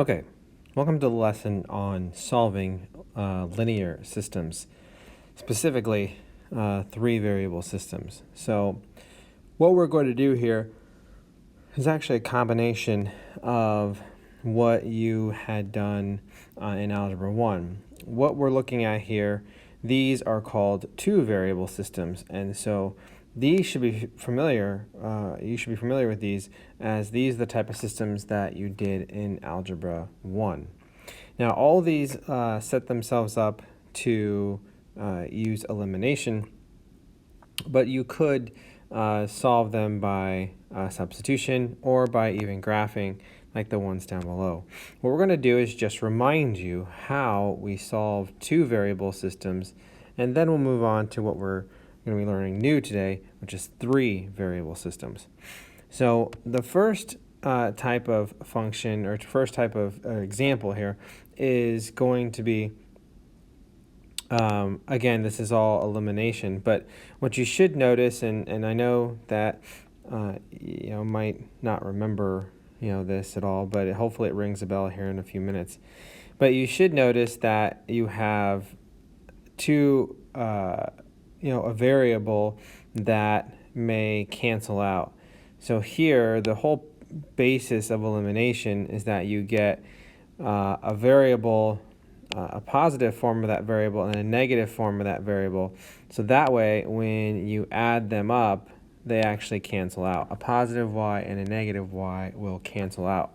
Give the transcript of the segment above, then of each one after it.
Okay, welcome to the lesson on solving linear systems, specifically three variable systems. So what we're going to do here is actually a combination of what you had done in Algebra 1. What we're looking at here, these are called two variable systems, and so these should be familiar, you should be familiar with these, as these are the type of systems that you did in Algebra 1. Now all these set themselves up to use elimination, but you could solve them by substitution or by even graphing like the ones down below. What we're going to do is just remind you how we solve two variable systems, and then we'll move on to what we're going to be learning new today, which is three variable systems. So the first type of function, or first type of example here, is going to be again, this is all elimination, but what you should notice, and I know that you might not remember this at all, but hopefully it rings a bell here in a few minutes. But you should notice that you have two, a variable that may cancel out. So here, the whole basis of elimination is that you get a variable, a positive form of that variable and a negative form of that variable. So that way, when you add them up, they actually cancel out. A positive y and a negative y will cancel out.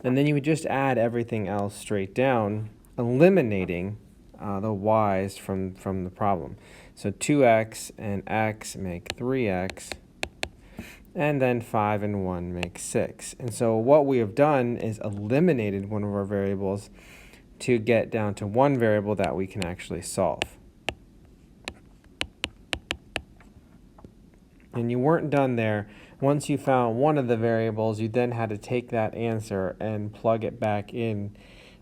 And then you would just add everything else straight down, eliminating the y's from the problem. So 2x and x make 3x, and then 5 and 1 make 6. And so what we have done is eliminated one of our variables to get down to one variable that we can actually solve. And you weren't done there. Once you found one of the variables, you then had to take that answer and plug it back in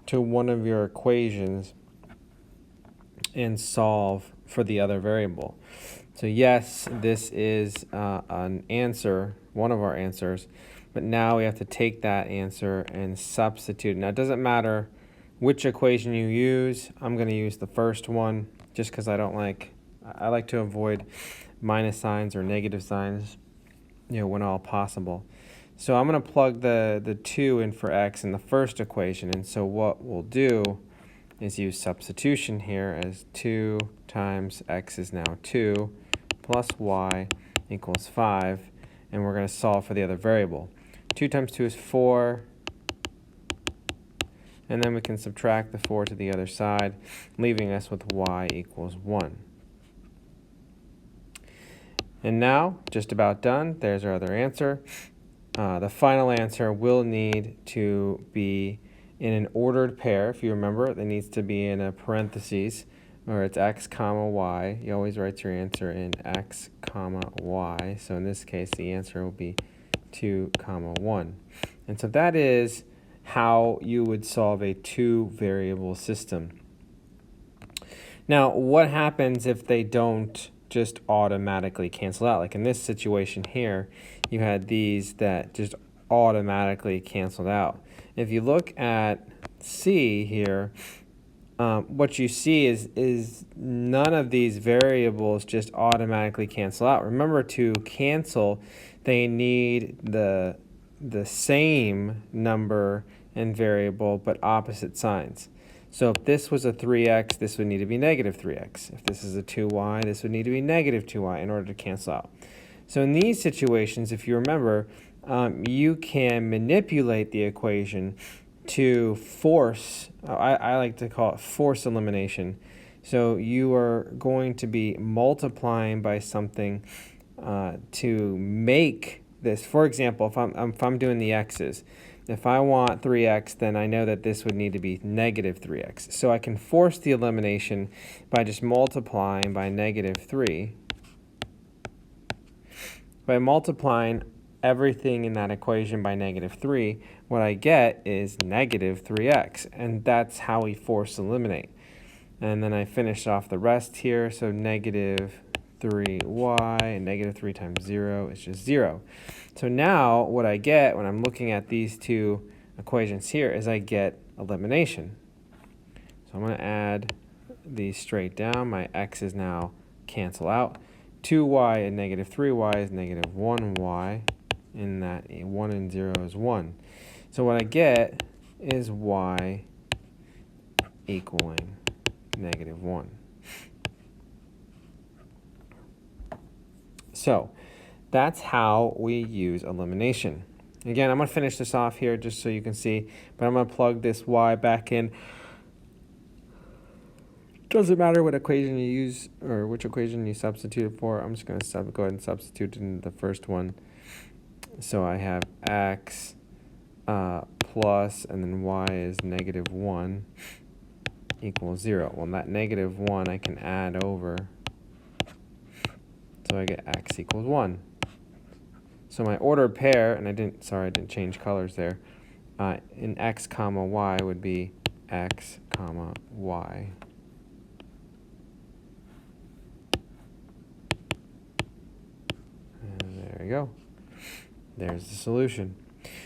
to one of your equations and solve for the other variable. So yes, this is an answer, one of our answers, but now we have to take that answer and substitute. Now it doesn't matter which equation you use. I'm going to use the first one just because I like to avoid minus signs or negative signs, when all possible. So I'm going to plug the 2 in for x in the first equation, and so what we'll do is use substitution here, as 2 times x is now 2 plus y equals 5, and we're going to solve for the other variable. 2 times 2 is 4, and then we can subtract the 4 to the other side, leaving us with y equals 1. And now, just about done, there's our other answer. The final answer will need to be in an ordered pair. If you remember, it needs to be in a parentheses, or it's x comma y. You always write your answer in x comma y. So in this case, the answer will be 2 comma 1. And so that is how you would solve a two variable system. Now, what happens if they don't just automatically cancel out? Like in this situation here, you had these that just automatically canceled out. If you look at C here, what you see is none of these variables just automatically cancel out. Remember, to cancel, they need the same number and variable but opposite signs. So if this was a 3x, this would need to be negative 3x. If this is a 2y, this would need to be negative 2y in order to cancel out. So in these situations, if you remember, you can manipulate the equation to force, I like to call it force elimination. So you are going to be multiplying by something to make this. For example, if I'm doing the x's, if I want 3x, then I know that this would need to be negative 3x. So I can force the elimination by just multiplying by negative 3. By multiplying everything in that equation by negative 3, what I get is negative 3x, and that's how we force eliminate. And then I finish off the rest here, so negative 3y, and negative 3 times 0 is just 0. So now what I get when I'm looking at these two equations here is I get elimination. So I'm going to add these straight down. My x's now cancel out. 2y and negative 3y is negative 1y, and that 1 and 0 is 1. So what I get is y equaling negative 1. So that's how we use elimination. Again, I'm going to finish this off here just so you can see, but I'm going to plug this y back in. Doesn't matter what equation you use or which equation you substitute it for. I'm just going to go ahead and substitute in the first one. So I have x plus, and then y is negative 1 equals 0. Well, that negative 1 I can add over. So I get x equals 1. So my ordered pair, and I didn't change colors there, in x comma y would be x comma y. And there you go. There's the solution.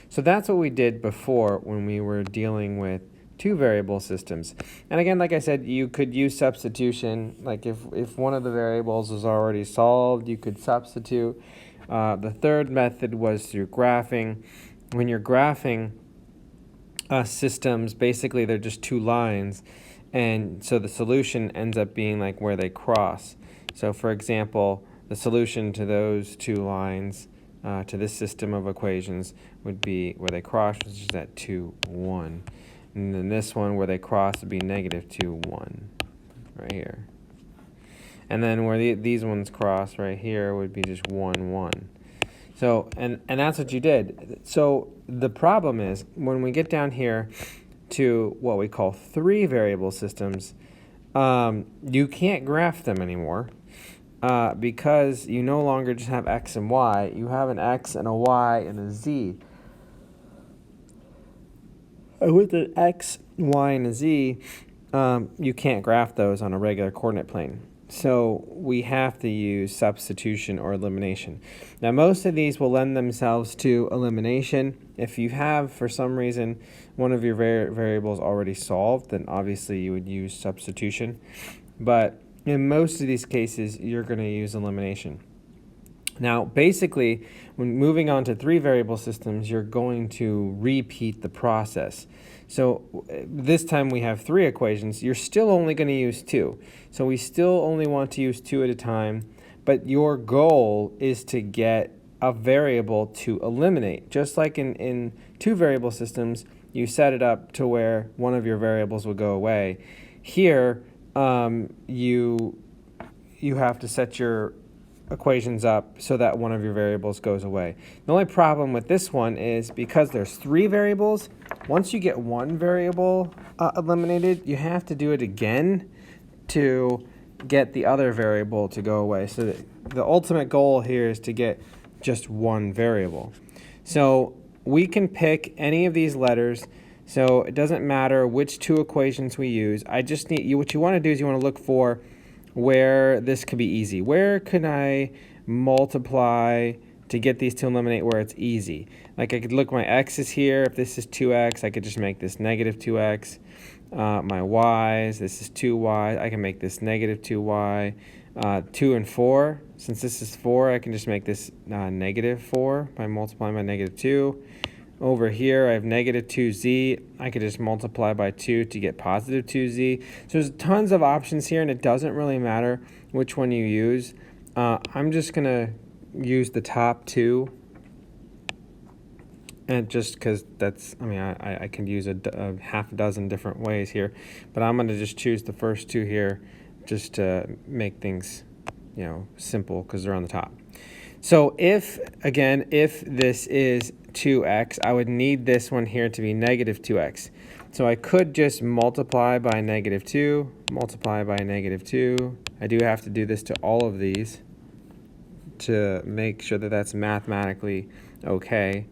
So that's what we did before when we were dealing with two variable systems. And again, like I said, you could use substitution. Like if one of the variables was already solved, you could substitute. The third method was through graphing. When you're graphing systems, basically they're just two lines, and so the solution ends up being like where they cross. So for example, the solution to those two lines, to this system of equations, would be where they cross, which is at 2, 1. And then this one where they cross would be negative 2, 1, right here. And then where these ones cross right here would be just 1, 1. So, and that's what you did. So the problem is when we get down here to what we call three variable systems, you can't graph them anymore because you no longer just have x and y. You have an x and a y and a z. And with an x, y, and a z, you can't graph those on a regular coordinate plane. So we have to use substitution or elimination. Now most of these will lend themselves to elimination. If you have, for some reason, one of your variables already solved, then obviously you would use substitution. But in most of these cases, you're going to use elimination. Now basically, when moving on to three variable systems, you're going to repeat the process. So this time we have three equations. You're still only going to use two. So we still only want to use two at a time, but your goal is to get a variable to eliminate. Just like in two variable systems, you set it up to where one of your variables will go away. Here, you have to set your equations up so that one of your variables goes away. The only problem with this one is because there's three variables, once you get one variable eliminated, you have to do it again to get the other variable to go away. So the ultimate goal here is to get just one variable. So we can pick any of these letters. So it doesn't matter which two equations we use. I just need what you want to do is you want to look for where this could be easy. Where can I multiply to get these to eliminate where it's easy? Like I could look my x's here. If this is 2x, I could just make this negative 2x. My y's, this is 2y. I can make this negative 2y. 2 and 4, since this is 4, I can just make this negative 4 by multiplying by negative 2. Over here, I have negative 2z. I could just multiply by 2 to get positive 2z. So there's tons of options here, and it doesn't really matter which one you use. I'm just going to use the top two. And just because that's, I mean, I can use a half a dozen different ways here. But I'm going to just choose the first two here just to make things, simple because they're on the top. So if this is 2x, I would need this one here to be negative 2x. So I could just multiply by negative 2, multiply by negative 2. I do have to do this to all of these to make sure that that's mathematically okay.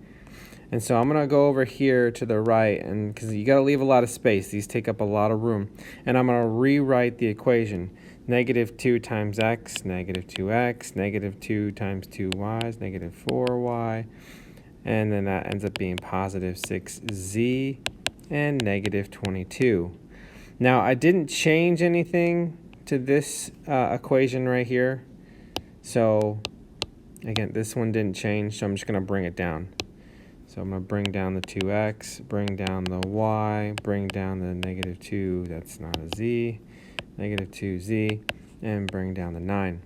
And so I'm going to go over here to the right, and because you got to leave a lot of space. These take up a lot of room. And I'm going to rewrite the equation. Negative 2 times x, negative 2x, negative 2 times 2y is negative 4y. and then that ends up being positive 6z and negative 22. Now, I didn't change anything to this equation right here. So, again, this one didn't change, so I'm just going to bring it down. So I'm going to bring down the 2x, bring down the y, bring down the negative 2, that's not a z, negative 2z, and bring down the 9.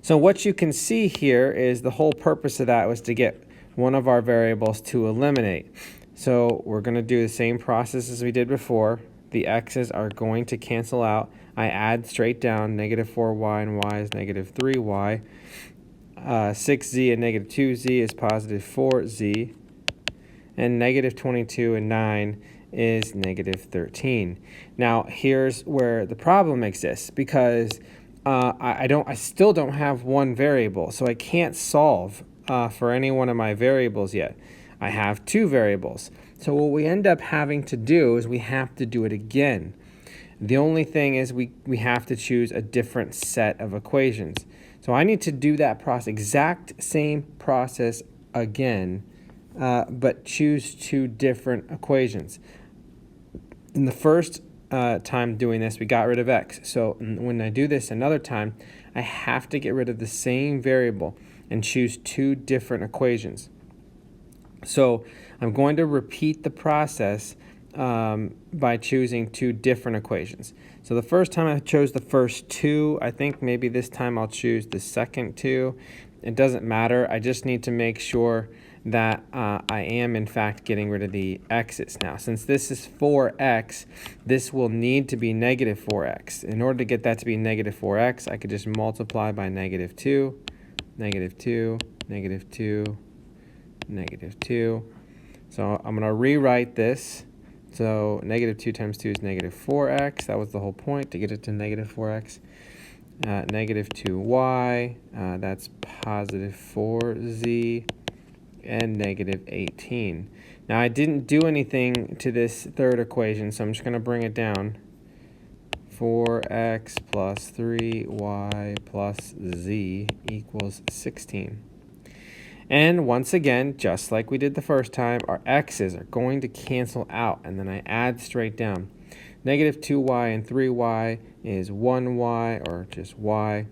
So what you can see here is the whole purpose of that was to get one of our variables to eliminate. So we're going to do the same process as we did before. The x's are going to cancel out. I add straight down, negative 4y and y is negative 3y. 6z and negative 2z is positive 4z. And negative 22 and 9 is negative 13. Now, here's where the problem exists, because I still don't have one variable, so I can't solve for any one of my variables yet. I have two variables. So what we end up having to do is we have to do it again. The only thing is we have to choose a different set of equations. So I need to do that process, exact same process again, but choose two different equations. In the first time doing this, we got rid of x. So when I do this another time, I have to get rid of the same variable and choose two different equations. So I'm going to repeat the process by choosing two different equations. So the first time I chose the first two, I think maybe this time I'll choose the second two. It doesn't matter. I just need to make sure that I am in fact getting rid of the x's. Now, since this is 4x, this will need to be negative 4x. In order to get that to be negative 4x, I could just multiply by negative 2, negative 2, negative 2, negative 2. So I'm going to rewrite this. So negative 2 times 2 is negative 4x. That was the whole point, to get it to negative 4x. Negative 2y, that's positive 4z, and negative 18. Now I didn't do anything to this third equation, so I'm just going to bring it down. 4x plus 3y plus z equals 16. And once again, just like we did the first time, our x's are going to cancel out, and then I add straight down. Negative 2y and 3y is 1y, or just y.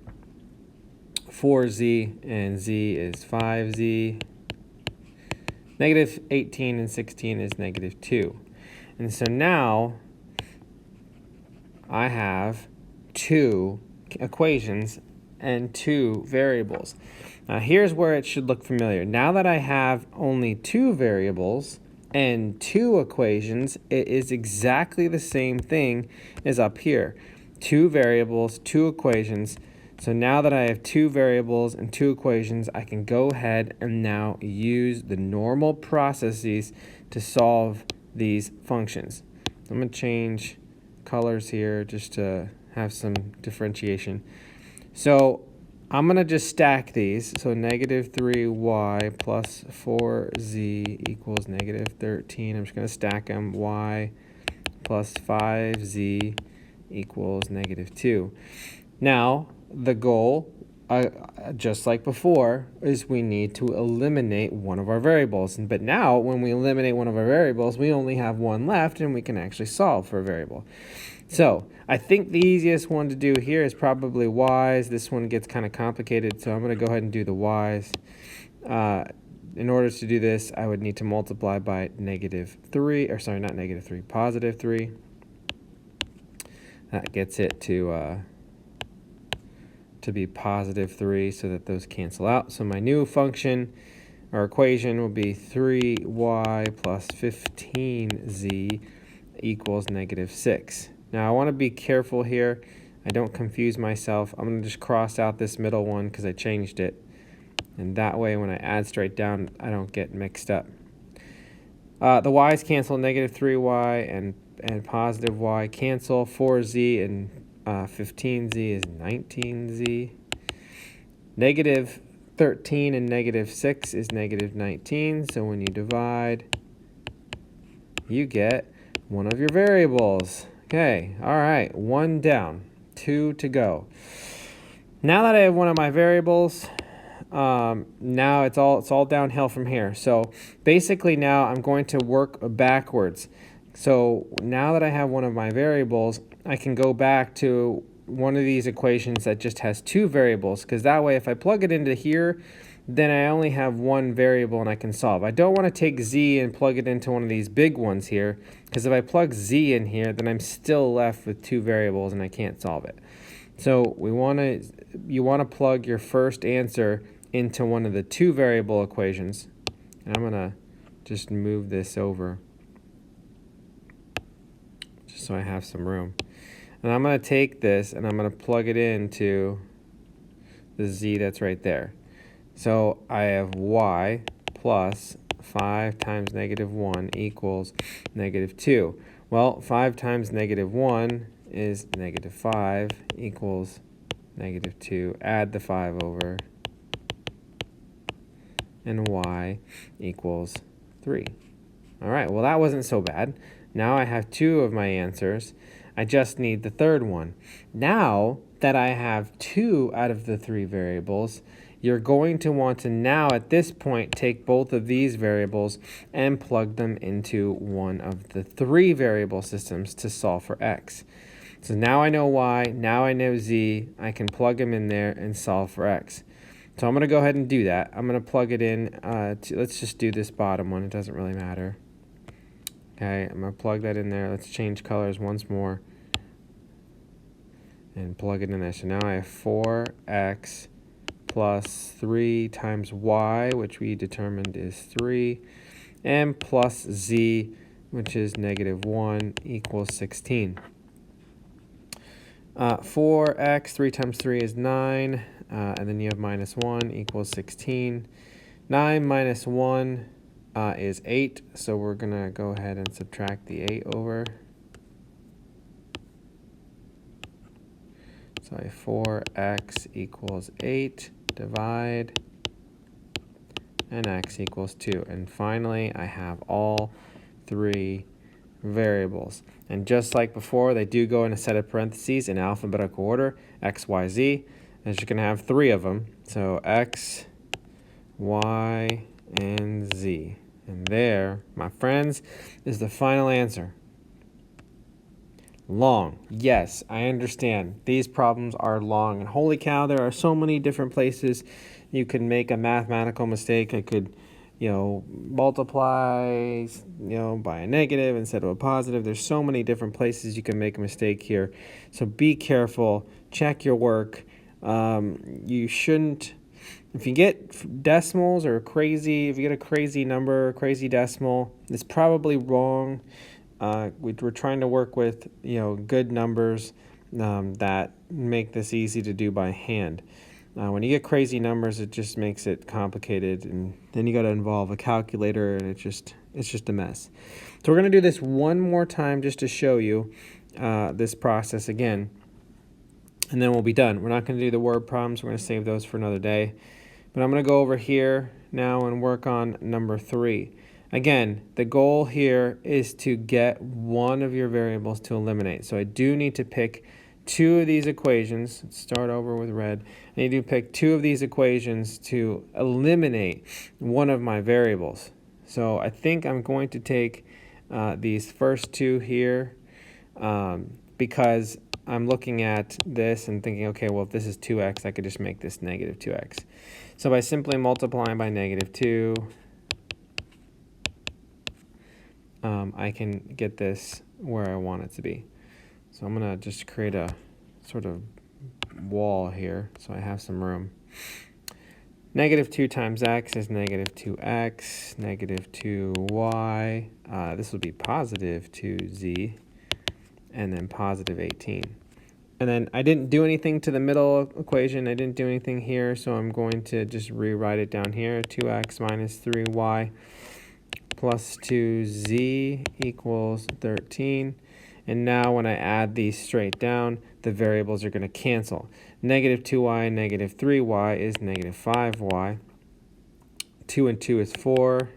4z and z is 5z. Negative 18 and 16 is negative 2. And so now I have two equations and two variables. Here's where it should look familiar. Now that I have only two variables and two equations, it is exactly the same thing as up here. Two variables, two equations. So now that I have two variables and two equations, I can go ahead and now use the normal processes to solve these functions. I'm going to change colors here just to have some differentiation. So I'm going to just stack these. So negative 3y plus 4z equals negative 13. I'm just going to stack them. Y plus 5z equals negative 2. Now, the goal, just like before, is we need to eliminate one of our variables. But now, when we eliminate one of our variables, we only have one left, and we can actually solve for a variable. So I think the easiest one to do here is probably y's. This one gets kind of complicated, so I'm going to go ahead and do the y's. In order to do this, I would need to multiply by negative 3, or sorry, not negative 3, positive 3. That gets it to be positive 3, so that those cancel out. So my new function or equation will be 3y plus 15z equals negative 6. Now I want to be careful here. I don't confuse myself. I'm going to just cross out this middle one because I changed it. And that way when I add straight down, I don't get mixed up. The y's cancel. Negative 3y and positive y cancel. 4z and 15z is 19z. Negative 13 and negative 6 is negative 19. So when you divide, you get one of your variables. Okay, all right, one down, two to go. Now that I have one of my variables, now it's all downhill from here. So basically now I'm going to work backwards. So now that I have one of my variables, I can go back to one of these equations that just has two variables, because that way if I plug it into here, then I only have one variable and I can solve. I don't want to take z and plug it into one of these big ones here, because if I plug z in here, then I'm still left with two variables and I can't solve it. So you want to plug your first answer into one of the two variable equations. And I'm going to just move this over just so I have some room. And I'm going to take this and I'm going to plug it into the z that's right there. So I have y plus 5 times negative 1 equals negative 2. Well, 5 times negative 1 is negative 5 equals negative 2. Add the 5 over. And y equals 3. All right, well, that wasn't so bad. Now I have two of my answers. I just need the third one. Now that I have two out of the three variables, you're going to want to now at this point take both of these variables and plug them into one of the three variable systems to solve for x. So now I know y, now I know z, I can plug them in there and solve for x. So I'm going to go ahead and do that. I'm going to plug it in. Let's just do this bottom one. It doesn't really matter. Okay, I'm going to plug that in there. Let's change colors once more and plug it in there. So now I have 4x plus 3 times y, which we determined is 3, and plus z, which is negative 1, equals 16. 4x, 3 times 3 is 9, and then you have minus 1 equals 16. 9 minus 1 is 8, so we're going to go ahead and subtract the 8 over. So I have 4x equals 8, divide, and x equals 2. And finally, I have all three variables. And just like before, they do go in a set of parentheses in alphabetical order, x, y, z, as you're going to have three of them. So x, y, and z. And there, my friends, is the final answer. Long. Yes, I understand. These problems are long. And holy cow, there are so many different places you can make a mathematical mistake. I could, multiply, by a negative instead of a positive. There's so many different places you can make a mistake here. So be careful. Check your work. You shouldn't, if you get decimals or if you get a crazy number, crazy decimal, it's probably wrong. We're trying to work with, good numbers that make this easy to do by hand. When you get crazy numbers, it just makes it complicated, and then you got to involve a calculator, and it's just a mess. So we're going to do this one more time just to show you this process again, and then we'll be done. We're not going to do the word problems. We're going to save those for another day. But I'm going to go over here now and work on number 3. Again, the goal here is to get one of your variables to eliminate. So I do need to pick two of these equations. Let's start over with red. I need to pick two of these equations to eliminate one of my variables. So I think I'm going to take these first two here because I'm looking at this and thinking, okay, well, if this is 2x, I could just make this negative 2x. So by simply multiplying by negative 2, I can get this where I want it to be. So I'm going to just create a sort of wall here so I have some room. Negative 2 times x is negative 2x, negative 2y. This would be positive 2z, and then positive 18. And then I didn't do anything to the middle equation. I didn't do anything here, so I'm going to just rewrite it down here. 2x minus 3y plus 2z equals 13. And now when I add these straight down, the variables are going to cancel. Negative 2y and negative 3y is negative 5y. 2 and 2 is 4.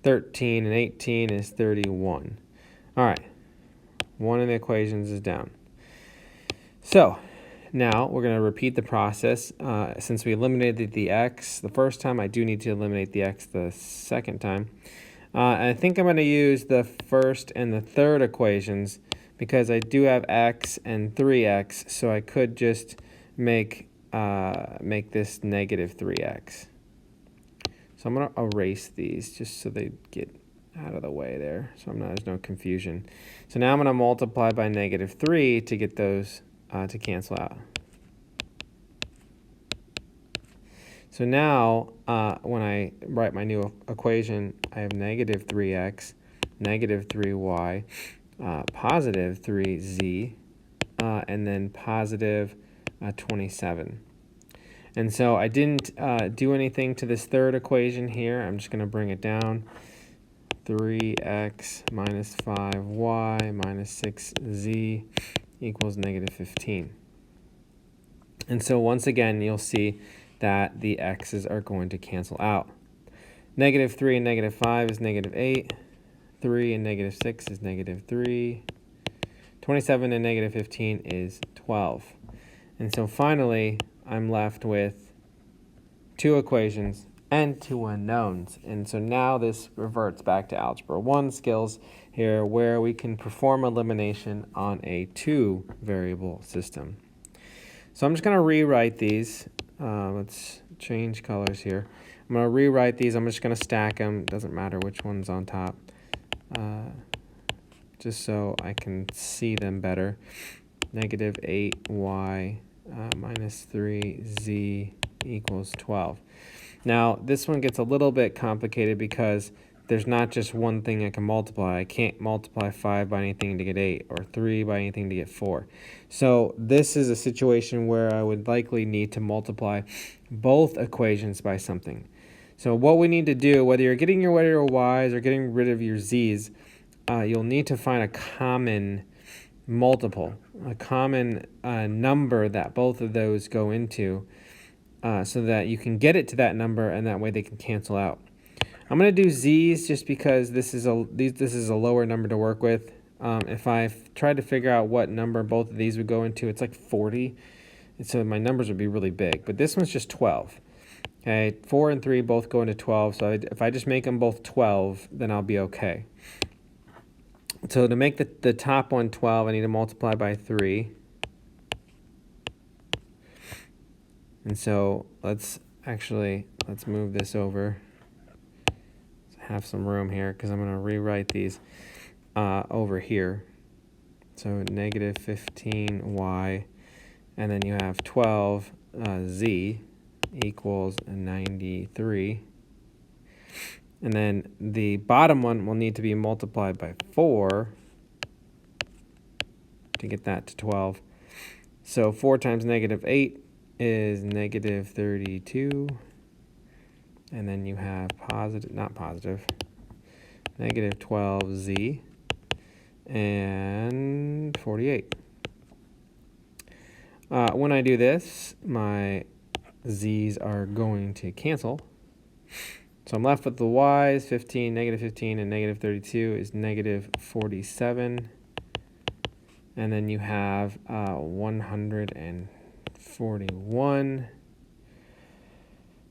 13 and 18 is 31. All right, one of the equations is down. So Now we're going to repeat the process. Since we eliminated the x the first time, I do need to eliminate the x the second time. I think I'm going to use the first and the third equations because I do have x and 3x, so I could just make this negative 3x. So I'm going to erase these just so they get out of the way there, so there's no confusion. So now I'm going to multiply by negative 3 to get those to cancel out. So now when I write my new equation, I have negative 3x, negative 3y, positive 3z, and then positive 27. And so I didn't do anything to this third equation here. I'm just going to bring it down. 3x minus 5y minus 6z equals negative 15. And so once again, you'll see that the x's are going to cancel out. Negative 3 and negative 5 is negative 8. 3 and negative 6 is negative 3. 27 and negative 15 is 12. And so finally, I'm left with two equations and two unknowns. And so now this reverts back to Algebra 1 skills here, where we can perform elimination on a two-variable system. So I'm just going to rewrite these. Let's change colors here. I'm going to rewrite these. I'm just going to stack them. Doesn't matter which one's on top, just so I can see them better. Negative 8y minus 3z equals 12. Now, this one gets a little bit complicated because there's not just one thing I can multiply. I can't multiply 5 by anything to get 8 or 3 by anything to get 4. So this is a situation where I would likely need to multiply both equations by something. So what we need to do, whether you're getting rid of your y's or getting rid of your z's, you'll need to find a common multiple, a common number that both of those go into, so that you can get it to that number, and that way they can cancel out. I'm going to do z's just because this is a lower number to work with. If I tried to figure out what number both of these would go into, it's like 40, and so my numbers would be really big. But this one's just 12. Okay, 4 and 3 both go into 12, so if I just make them both 12, then I'll be okay. So to make the top one 12, I need to multiply by 3. And so let's move this over. Have some room here because I'm going to rewrite these over here. So negative 15y, and then you have 12z equals 93. And then the bottom one will need to be multiplied by 4 to get that to 12. So 4 times negative 8 is negative 32. And then you have negative 12z and 48. When I do this, my z's are going to cancel. So I'm left with the y's, 15, negative 15, and negative 32 is negative 47. And then you have 141,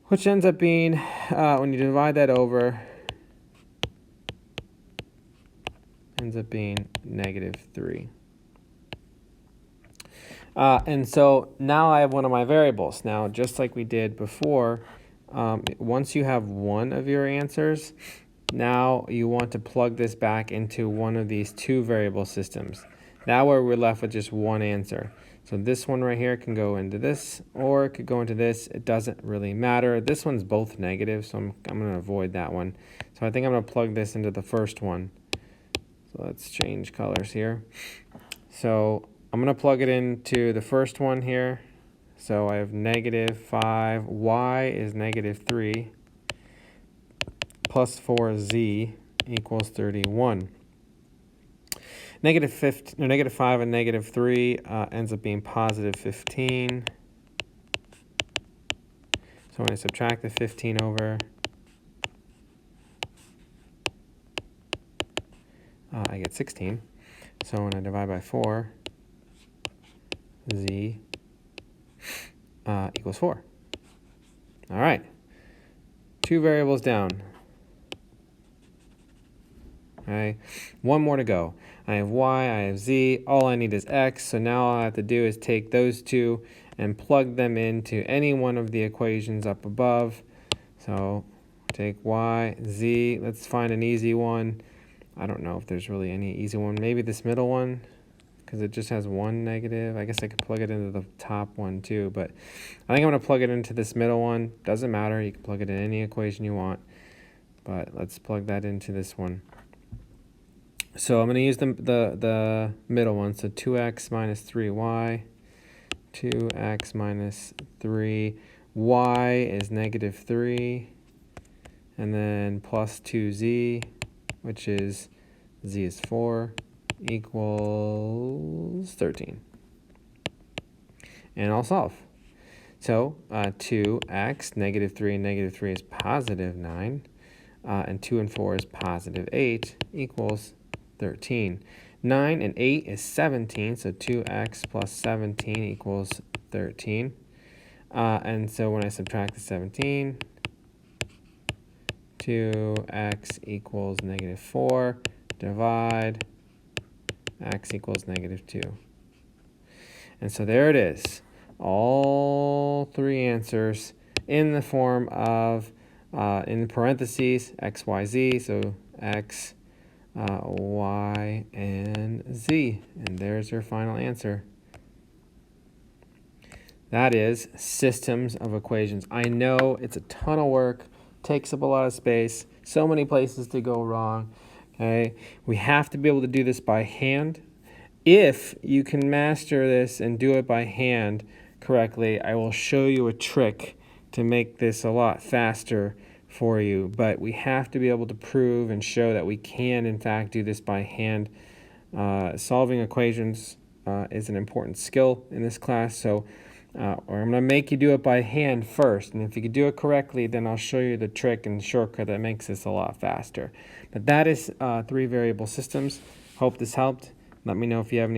which ends up being, when you divide that over, ends up being negative 3. And so now I have one of my variables. Now, just like we did before, once you have one of your answers, now you want to plug this back into one of these two variable systems. Now we're left with just one answer. So this one right here can go into this, or it could go into this. It doesn't really matter. This one's both negative, so I'm going to avoid that one. So I think I'm going to plug this into the first one. So let's change colors here. So I'm going to plug it into the first one here. So I have negative 5, y is negative 3, plus 4z equals 31. Negative 5 and negative 3 ends up being positive 15. So when I subtract the 15 over, I get 16. So when I divide by 4, z equals 4. All right. 2 variables down. Okay. 1 more to go. I have y, I have z. All I need is x. So now all I have to do is take those two and plug them into any one of the equations up above. So take y, z. Let's find an easy one. I don't know if there's really any easy one. Maybe this middle one, because it just has one negative. I guess I could plug it into the top one too, but I think I'm going to plug it into this middle one. Doesn't matter. You can plug it in any equation you want, but let's plug that into this one. So I'm going to use the middle one. So 2x minus 3y. 2x minus 3. Y is negative 3. And then plus 2z, which is z is 4, equals 13. And I'll solve. So 2x, negative 3 and negative 3 is positive 9. And 2 and 4 is positive 8, equals 13. 9 and 8 is 17, so 2x plus 17 equals 13. And so when I subtract the 17, 2x equals negative 4, divide, x equals negative 2. And so there it is. All three answers in the form of, in parentheses, x, y, z. So x, y, and z. And there's your final answer. That is systems of equations. I know it's a ton of work, takes up a lot of space, so many places to go wrong. Okay, we have to be able to do this by hand. If you can master this and do it by hand correctly, I will show you a trick to make this a lot faster for you. But we have to be able to prove and show that we can, in fact, do this by hand. Solving equations is an important skill in this class, so or I'm going to make you do it by hand first, and if you can do it correctly, then I'll show you the trick and shortcut that makes this a lot faster. But that is 3 variable systems. Hope this helped. Let me know if you have any